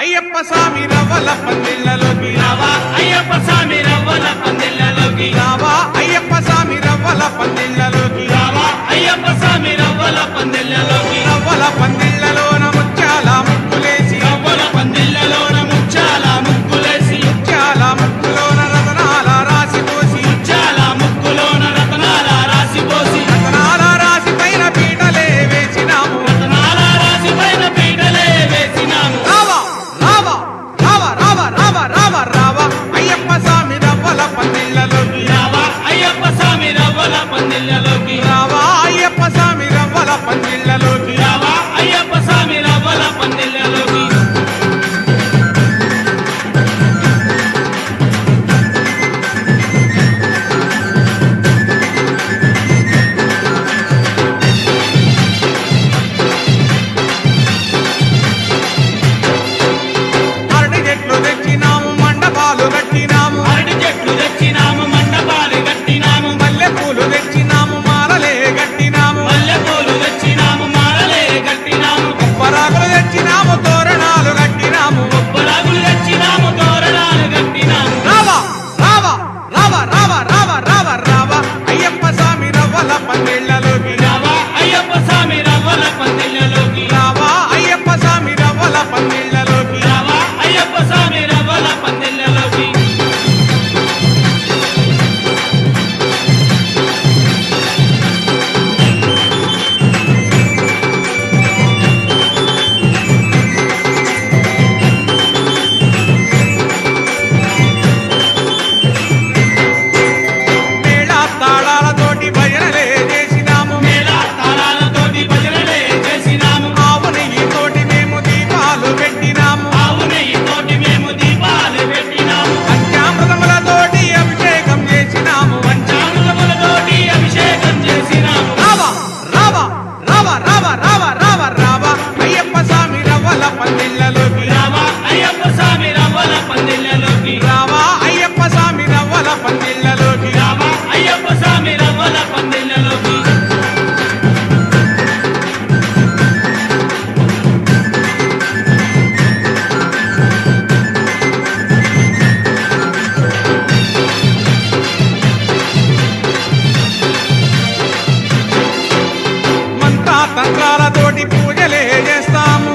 అయ్యప్ప స్వామి రవ్వల పందిళ్ళలోకి రావా అయ్యప్ప స్వామి రవ్వల పందిళ్ళలోకి రావా అయ్యప్ప స్వామి రవ్వల పందిళ్ళలోకి రావా అయ్యప్ప స్వామి రవ్వల పందిళ్ళలోకి రవ్వల పందిళ్ళలోన ముత్యాల ముక్కులేసి రవ్వల పందిళ్ళలోన ముత్యాల ముగ్గులేసి ముత్యాల ముక్కులోన రతనాల రాసి పోసి ముత్యాల ముగ్గులోన రతనాల రాసి పోసి రతనాల రాసి పైన పీటలే వేసినాము రతనాల రాసి పైన పీటలే వేసినాము రావా రావా రావా రావా రావా రావా రావా అయ్యప్ప స్వామి రవ్వల పందిళ్ళలోకి రావా అయ్యప్ప స్వామి రవ్వల పందిళ్ళలోకి రావా అయ్యప్ప స్వామి రవ్వల పందిళ్ళలోకి రావా అయ్యప్ప స్వామి రవ్వల పందిళ్ళలోకి అరటి చెట్లు తెచ్చినాము మండపాలు కట్టినాము అరటి చెట్లు తెచ్చినాము మండపాలు కట్టినాము మల్లె పూలు తెచ్చినాము మాలలే కట్టినాము మల్లె పూలు తెచ్చినాము మాలలే కట్టినాము పరాకులు తెచ్చినాము తోరణాలు కట్టినాము కొబ్బరాకులు తెచ్చినాము తోరణాలు కట్టినాము రావా రావా రావా రావా రావా రావా రావా అయ్యప్ప స్వామి రవ్వల పందిళ్ళలోకి రావా అయ్యప్ప స్వామి రవ్వల పందిళ్ళలోకి రావా అయ్యప్ప స్వామి రవ్వల పందిళ్ళలోకి రావా అయ్యప్ప స్వామి రవ్వల పందిళ్ళలోకి మేళ తాళాలతోటి భజనలే చేసినాము మేళ తాళాలతోటి భజనలే చేసినాము ఆవు నెయ్యితోటి మేము దీపాలు పెట్టినాము ఆవు నెయ్యితోటి మేము దీపాలు పెట్టినాము పంచామృతములతోటి అభిషేకం చేసినాము పంచామృతములతోటి అభిషేకం చేసినాము రావా రావా రావా రావా రావా రావా రావా అయ్యప్ప స్వామి రవ్వల పందిళ్ళలోకి రావా అయ్యప్ప స్వామి రవ్వల పందిళ్ళలోకి రావా అయ్యప్ప స్వామి రవ్వల పందిళ్ళలోకి రావా అయ్యప్ప స్వామి రవ్వల పందిళ్ళలోకి మంత్ర తంత్రాలతోటి పూజలే చేస్తాము